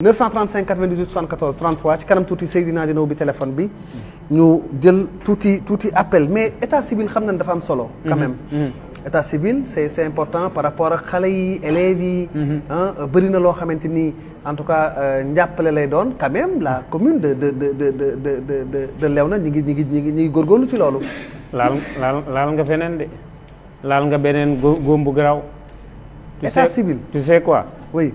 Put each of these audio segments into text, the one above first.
935 98 74 33 ci kanam tuuti Seydina dina ubbi téléphone bi ñu jël tuuti appel mais état civil xam nañ dafa am solo. quand même état civil c'est important par rapport ak xale yi élèves yi. bëri na loo xamante ni en tout cas njàppale lay doon quand même la commune de Léona ñi ngi góorgóorlu ci loolu. laal nga feneen de laal nga beneen góom bu garaaw. état civil tu sais quoi. oui.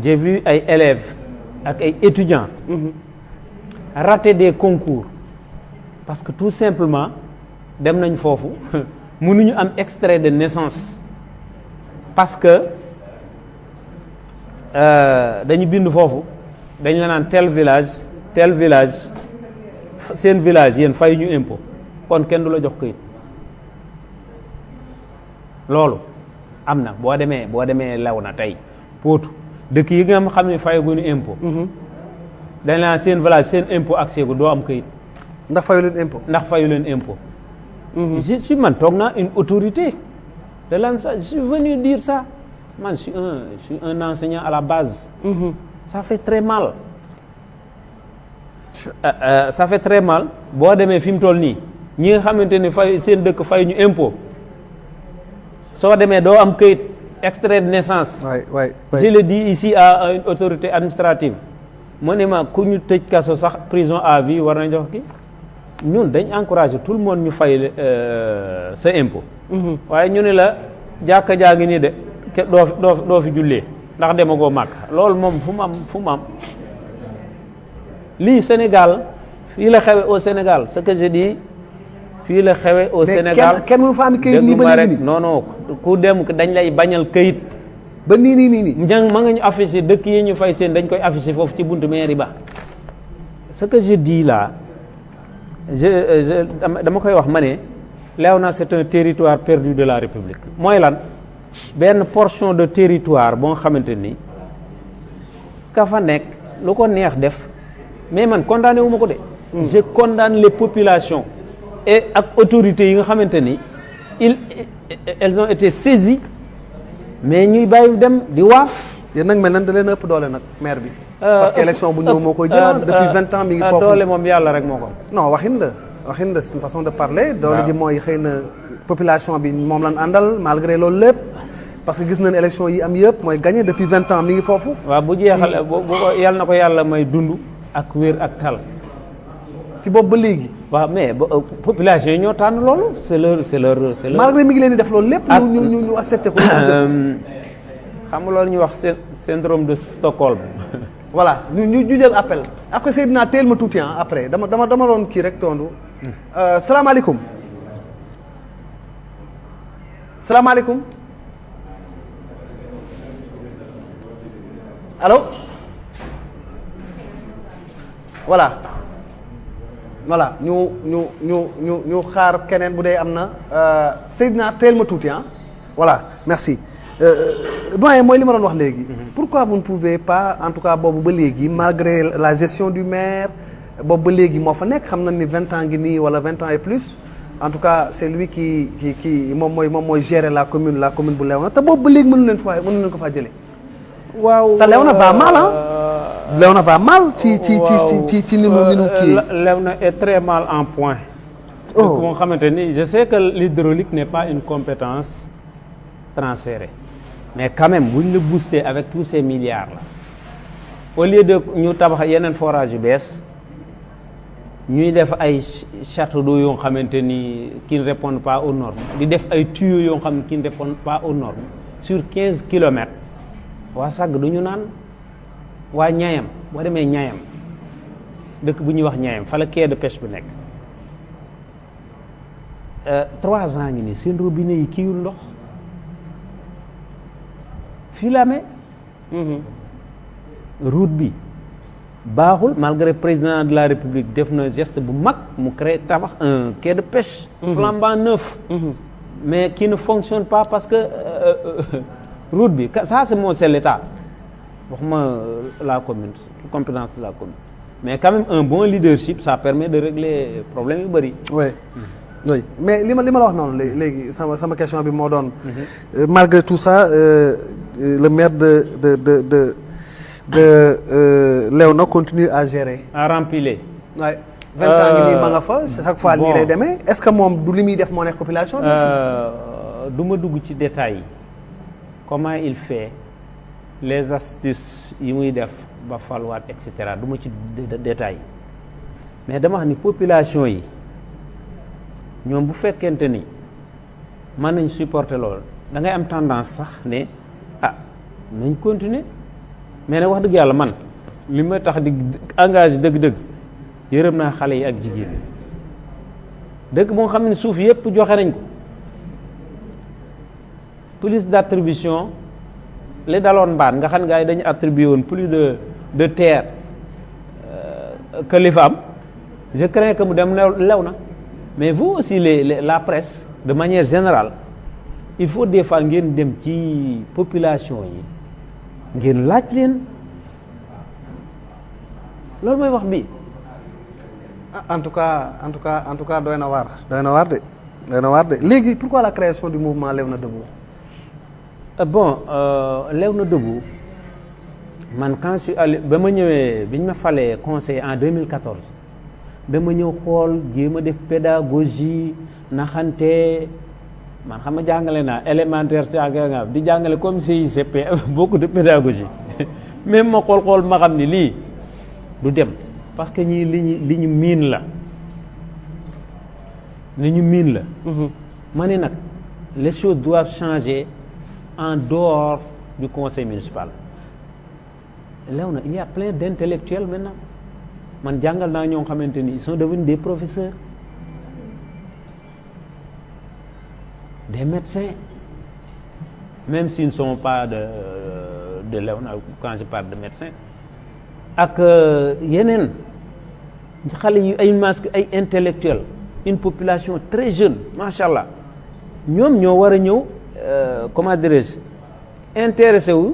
J'ai vu ay élèves ak ay étudiants rater des concours parce que tout simplement dem nañ foofu mënuñu am extrait de naissance parce que dañu bind foofu dañ la naan tel village seen village yéen fay ñu impôt kon kenn du la jox këyit loolu am na boo demee Léona tey Potou dëkk yi nga xam ne fayaguñu impôt. dañ la seen village seen impôt accès gu doo am këyit. ndax fayu leen impôt. je suis man toog naa une autorité de l'administration je suis venu dire ça man je suis un enseignant à la base. ça fait très mal. ça fait très mal boo demee fi mu toll nii ñi nga xamante ne seen dëkk fay ñu impôt soo demee doo am këyit. extrait de naissance. oui. Je le dis ici à une autorité administrative mu ne ma ku ñu tëj kaso sax prison à vie war nañ jox ki ñun dañ encourager tout le monde ñu fay sa impôt. waaye ñu ne la jàkka jaa ngi nii de doo fi jullee ndax demagoo màkk loolu moom fu mu am lii Sénégal fii la xewe au Sénégal ce que je dis fii la xewe au Sénégal kenn mu fa am këyit nii ba léegi nii non ku dem dañ lay bañal këyit ba nii ma nga ñu affiché dëkk yi ñu fay seen dañ koy affiché foofu ci buntu mairie ba ce que je dis là dama koy wax ma ne Léona c'est un territoire perdu de la République mooy lan benn portion de territoire boo xamante ni ka fa nekk lu ko neex def mais man condamné wu ma ko de je condamne les populations et ak autorités yi nga xamante ni elles ont été saisies mais ñuy bàyyi dem di waaf. yéen nag mel nan da leen ëpp doole nag maire bi. parce que élection bu ñëw moo koy jël depuis 20 ans mi ngi foofu. doole moom yàlla rek moo ko. non waxin la c'est une façon de parler. doole ji mooy xëy na population bi moom lan àndal malgré loolu lépp parce que gis nañ élection yi am yëpp mooy gagné depuis 20 ans mi ngi foofu. waaw bu jeexal bu yàlla na ko yàlla may dund ak wér ak tal. ci boobu ba léegi. waaw mais population yi ñoo tànn loolu c'est leur. malgré mi ngi leen di def loolu lépp. ñu accepté ko. xam nga loolu ñuy wax syndrome de Stockholm. voilà ñu jël appel après Seydina teel ma tuuti après dama doon kii rek tondu. salaamaaleykum. salaamaaleykum. allo. voilà ñu xaar keneen bu dee am na Seydina teel ma tuuti voilà merci doyen mooy li ma doon wax léegi. pourquoi vous ne pouvez pas en tout cas boobu ba léegi malgré la gestion du maire boobu ba léegi moo fa nekk xam nañ ni 20 ans ngi nii wala 20 ans et plus en tout cas c'est lui qui moom mooy gérer la commune bu Léona te boobu ba léegi mënu leen ko faa jëlee. waaw te Léona va mal Léona va mal ci ni nu kii. Léona est très mal en point. moo xamante ni je sais que l'hydraulique n'est pas une compétence transférée mais quand même bu ñu la booster avec tous ces milliards là au lieu de ñu tabax yeneen forage yu bees ñuy def ay château d'eau yoo xamante ni qui ne répondent pas aux normes di def ay tuyaux yoo xam ne qui ne répondent pas aux normes sur 15 kilomètres waa Sagg du ñu naan. waa Ñaayam boo demee Ñaayam dëkk bu ñuy wax Ñaayam fa la quai de pêche bi nekk 3 ans ngi nii seen robinet yi kiiwul ndox fii la amee. route bi baaxul malgré président de la République def na geste bu mag mu créé tabax un quai de pêche. flambant neuf. mais qui ne fonctionne pas parce que route bi ça c'est l'État. waxuma la commune compétence de la commune mais quand même un bon leadership ça permet de régler problème yu bëri. oui mais li ma la wax noonu léegi sama question bi moo doon. malgré tout ça le maire de Léona continue à gérer. à remplir. Ouais. 20 ans ngi nii ma nga fa chaque fois nii lay demee est-ce que moom du li muy def moo nekk population bi. du ma dugg ci détails yi comment il fait les astuces yi muy def ba falwaat et cetera du ma ci détails mais dama wax ni population yi ñoom bu fekkente ni mën nañ supporter loolu da ngay am tendance sax ne nañ continuer mais nag wax dëgg yàlla man li ma tax di engagé dëgg-dëgg yërëm naa xale yi ak jigéen ñi dëgg moo xam ne suuf yépp joxe nañ ko police d'attribution li daloon mbaan nga xam ne gars yi dañu attribué woon plus de terre que li fa am je crains que mu dem lew na mais vous aussi la presse de manière générale il faut des fois ngeen dem ci population yi ngeen laaj leen loolu mooy wax bi en tout cas doy na waar de léegi pourquoi la création du mouvement Léona Debout. Bon Léona Debout man quand je suis allé ba ma ñëwee bi ñu ma falee conseiller en 2014 dama ñëw xool jéem a def pédagogie naxante man xam nga jàngale naa élémentaire ca di jàngale comme CICP beaucoup de pédagogie même ma xool ma xam ni lii du dem parce que ñii li ñu miin la ma ne nag les choses doivent changer en dehors du conseil municipal. Léona il y a plein d'intellectuels maintenant man jàngal naa ñoo xamante ni ils sont devenus des professeurs des médecins même s'ils ne sont pas de Léona quand je parle de médecins ak yeneen xale yu ay masque ay intellectuels une population très jeune macha allah ñoom ñoo war a ñëw comment dirais-je intéressé wu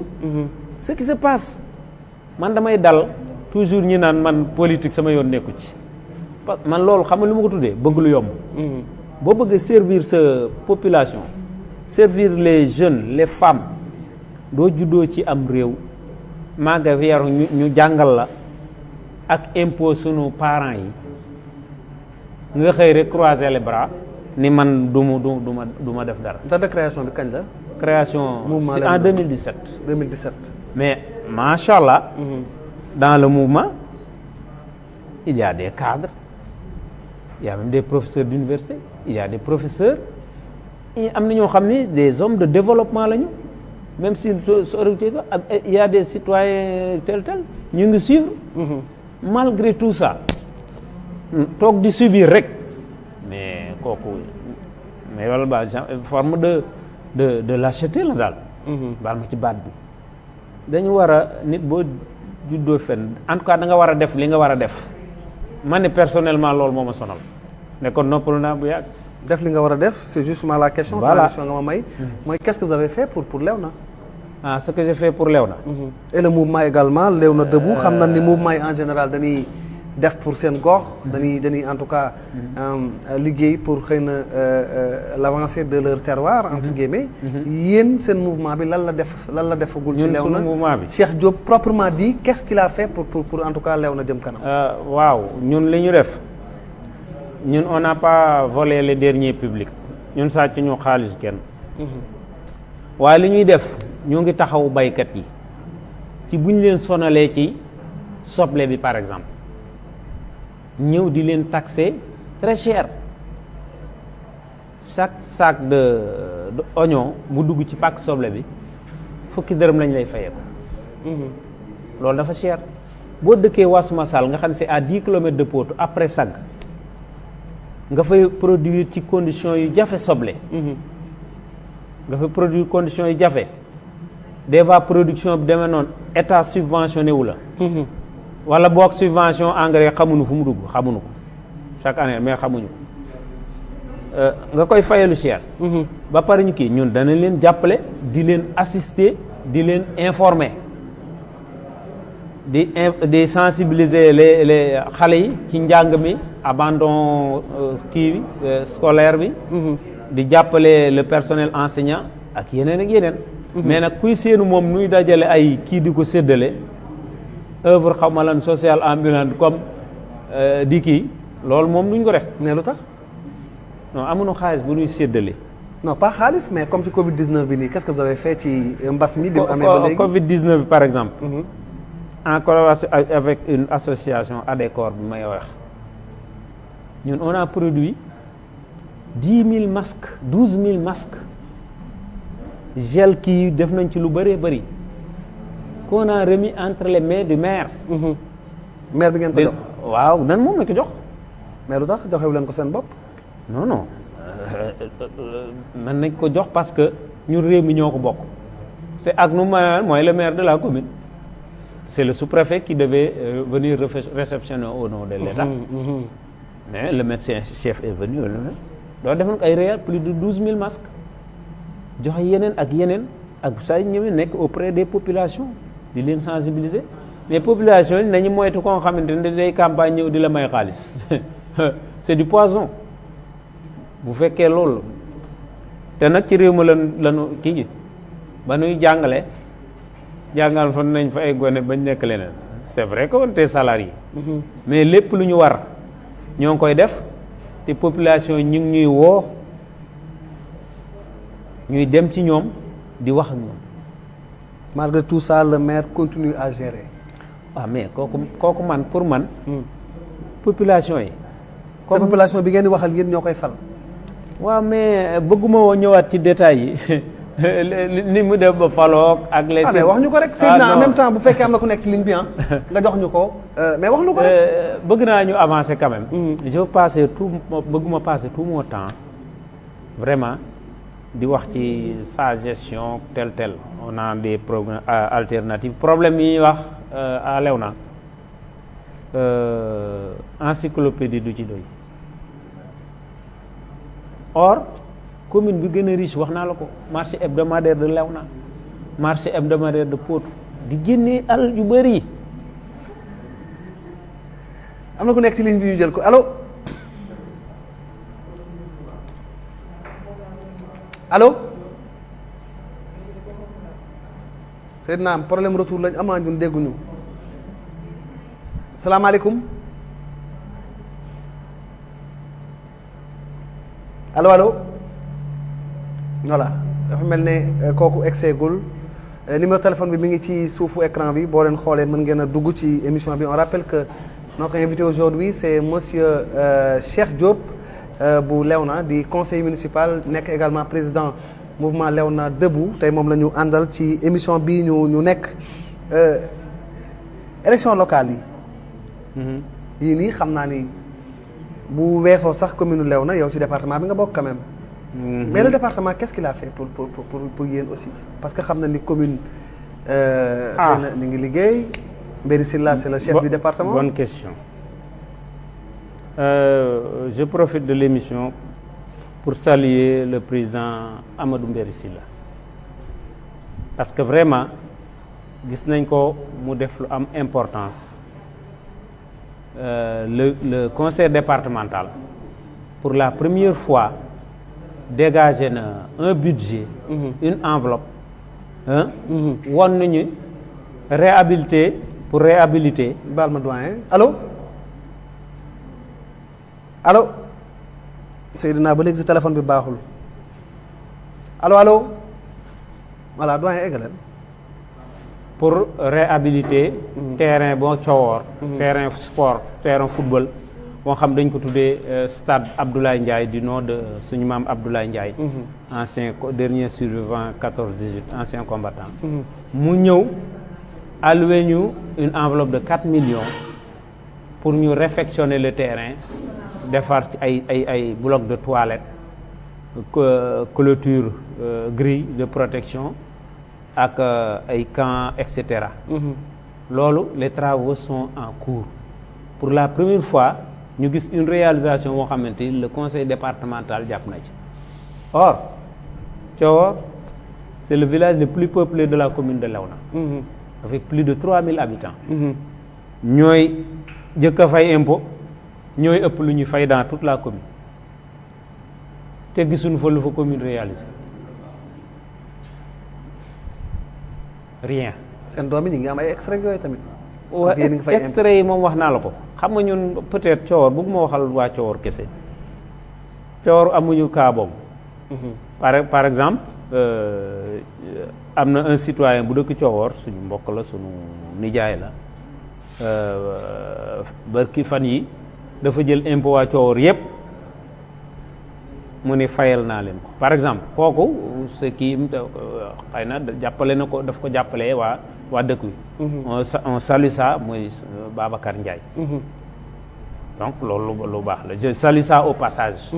ce qui se passe man damay dal toujours ñi naan man politique sama yoon nekku ci man loolu xam nga lu ma ko tuddee bëgg lu yomb boo bëgg servir sa population servir les jeunes les femmes doo juddoo ci am réew maaga yaru ñu jàngal la ak impôt sunu parents yi nga xëy rek croiser les bras ni man du ma def dara. date de création bi kañ la. création c'est en 2017. 2017. mais macha allah. Dans le mouvement il y a des cadres il y a même des professeurs d'université il y a des professeurs am na ñoo xam ni des hommes de développement lañu même si il y a des citoyens tel ñu ngi suivre. Malgré tout ça toog di subir rek mais kooku mais wala ba forme de lâcheté la daal. baal ma ci baat bi dañu war a nit boo juddoo fenn en tout cas da nga war a def li nga war a def man ne personnellement loolu moo ma sonal ne kon noppalu naa bu yàgg. def li nga war a def c'est justement la question. voilà transition nga ma may. mooy qu'est-ce que vous avez fait pour Léona. Ce que j'ai fait pour Léona. Et le mouvement également Léona Debout xam na ni mouvement yi en général dañuy def pour seen gox. dañuy en tout cas liggéey pour xëy na l'avancée de leur terroir entre guillemets. yéen seen mouvement bi lan la defagul. ci Léona ñun mouvement bi. Cheikh Diop proprement dit qu'est-ce qu'il a fait pour en tout cas Léona jëm kanam. waaw ñun li ñu def ñun on n'a pas volé les deniers publics ñun sàcc ñu xaalis kenn. waaye li ñuy def. ñoo ngi taxaw baykat yi ci bu ñu leen sonalee ci soble bi par exemple ñëw di leen taxer très cher chaque sac de oignon bu dugg ci pàkk soble bi fukki dërëm lañ lay fayee ko loolu dafa cher boo dëkkee Wasmasal nga xam ne c'est à 10 kilomètres de Potou après Sag nga fay produire ci conditions yu jafe soble nga fay produire conditions yu jafe des fois production bi demee noonu état subventionné wu la. wala boog subvention engrais xamuñu fu mu dugg xamuñu ko chaque année mais xamuñu ko nga koy fayalu cher. ba pare ñu kii ñun danañ leen jàppale di leen assister di leen informer di sensibiliser les xale yi ci njàng mi abandon kii bi scolaire bi. di jàppale le personnel enseignant ak yeneen ak yeneen. mais nag kuy seenu moom nuy dajale ay kii di ko séddale œuvre xaw ma lan sociale ambulante comme di kii loolu moom duñ ko def. mais lu tax. non amuñu xaalis bu ñuy séddale. non pas xaalis mais comme ci Covid 19 bi nii qu'est-ce que vous avez fait ci mbas mi. bi mu amee ba léegi Covid 19 par exemple. en collaboration avec une association ADECOR bi may wax ñun on a produit 10 000 masques 12 000 masques gel kii def nañ ci lu bëree bëri qu'on a remis entre les mains du maire. maire bi ngeen ko jox. waaw nan moom la ko jox. mais lu tax joxewu leen ko seen bopp. non non mën nañ ko jox parce que ñun réew mi ñoo ko bokk te ak nu ma mooy le maire de la commune. C'est le sous-préfet qui devait venir réceptionner au nom de l'État. Mais le médecin-chef est venu. Donc, il y a réel plus de 12 000 masques. Il y a yenen ak ça ñëwé auprès des populations di leen sensibiliser. Les populations nañu moytu ko xamantene day campagne ñëw di la may xaliss. C'est du poison. Bu féké lool. Té nak ci réew ma lañu ki ba ñuy jàngalé jàngal fan nañ fa ay gone bañ nekk leneen c'est vrai que on est salarié mais lépp lu ñu war ñoo ngi koy def te population ñu ngi ñuy woo ñuy dem ci ñoom di wax ak ñoom. Malgré tout ça le maire continue à gérer. ah mais kooku man pour man. population yi. comme population bi ngeen di waxal yéen ñoo koy fal. waaw mais bëgguma woo ñëwaat ci détails yi. ni mu def ba faloog ak les. mais wax ñu ko rek. Seydina en même temps bu fekkee am na ku nekk ci ligne bi nga jox ñu ko mais wax ñu ko rek. bëgg naa ñu avancer quand même. je veux passer bëgguma passer tout mon temps vraiment di wax ci sa gestion tel on a des programmes alternatifs problème yi ñuy wax à Léona encyclopédie du ci doy or. commune bi gën a riche wax naa la ko marché hebdomadaire de Léona marché hebdomadaire de Potou di génnee al yu bëri. am na ku nekk ci ligne bi ñu jël ko allo allo Seydina am problème retour lañ amaa ñun dégguñu salaamaaleykum allo. Voilà dafa mel ne kooku egseegul numéro téléphone bi mi ngi ci suufu écran bi boo leen xoolee mën ngeen a dugg ci émission bi on rappelle que notre invité aujourd'hui c'est monsieur Cheikh Diop bu Léona di conseiller municipal nekk également président mouvement Léona Debout tey moom la ñu àndal ci émission bi ñu nekk élection locale yi yii nii xam naa ni bu weesoo sax commune Léona yow ci département bi nga bokk quand même. Mais le département qu'est-ce qu'il a fait pour yéen aussi parce que xam na ni commune. xëy na ni ngi liggéey. Mbéri Sylla c'est le chef du département. Bonne question. Je profite de l'émission pour saluer le président Amadou Mbéri Sylla parce que vraiment gis nañ ko mu def lu am importance le conseil départemental pour la première fois. Dégagé na un budget. Une enveloppe. won nañu réhabiliter pour réhabiliter. baal ma doyen allo allo Seydina ba léegi si téléphone bi baaxul allo voilà doyen eggaleel. pour réhabiliter. terrain boo Cowor. terrain sport terrain football. boo xam dañ ko tuddee stade Abdoulaye Ndiaye du nom de suñu maam Abdoulaye Ndiaye. ancien dernier survivant 14-18 ancien combattant. mu ñëw alloué ñu une enveloppe de 4 millions pour ñu réfectionner le terrain defar ci ay blocs de toilettes clôture grille de protection ak ay camps et cetera. loolu les travaux sont en cours pour la première fois. ñu gis une réalisation boo xamante ni le conseil départemental jàpp na ci or Thiawor c'est le village le plus peuplé de la commune de Léona avec plus de 3000 habitants ñooy jëkk a fay impôt ñooy ëpp lu ñuy fay dans toute la commune te gisuñu fa lu fa commune réalisé rien. seen doom yi ñu ngi am ay extrait yooyu tamit. wa yéen a ngi fay extrait yi moom wax naa la ko xam nga ñun peut-être Thior bëgguma waxal waa Thior kese Thior amuñu cas boobu. par exemple am na un citoyen bu dëkk Thior suñu mbokk la suñu nijaay la barki fan yi dafa jël impôt waa Thior yépp mu ne fayal naa leen ko par exemple kooku ce qui xëy na jàppale na ko daf ko jàppalee waa dëkk wi. on salue ça mooy Babacar Ndiaye. donc loolu lu baax la je salue ça au passage.